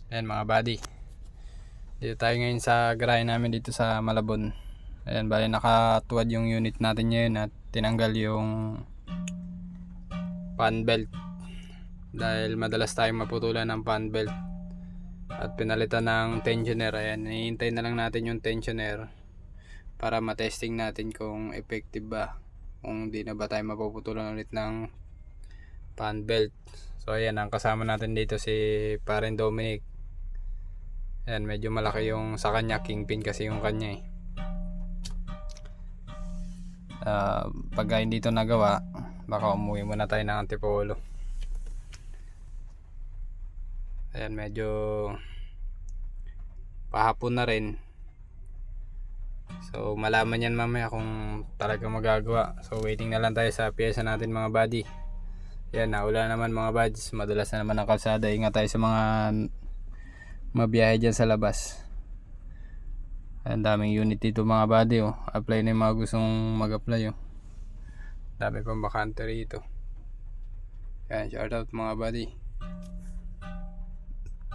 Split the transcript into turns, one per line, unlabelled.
Ayan mga buddy, dito tayo ngayon sa garahe namin dito sa Malabon. Ayan, bali nakatuwad yung unit natin ngayon at tinanggal yung fan belt dahil madalas tayong maputulan ng fan belt at pinalitan ng tensioner. Ayan, hinihintay na lang natin yung tensioner para matesting natin kung effective ba, kung di na ba tayo mapuputulan ulit ng fan belt. So ayan, ang kasama natin dito si Paren Dominic. Ayan, medyo malaki yung sa kanya, kingpin kasi yung kanya pagka hindi ito nagawa, baka umuwi muna tayo ng Antipolo. Ayan, medyo pahapon na rin, so malaman yan mamaya kung talaga magagawa. So waiting na lang tayo sa pyesa natin mga buddy. Ayan, naula naman mga buds, madalas na naman ang kalsada. Ingat tayo sa mga mabiyahe dyan sa labas. Ang daming unit dito mga buddy, oh. Apply na yung mga gustong mag-apply, oh. Dami pang bakante rito. Ayan, shout out mga buddy.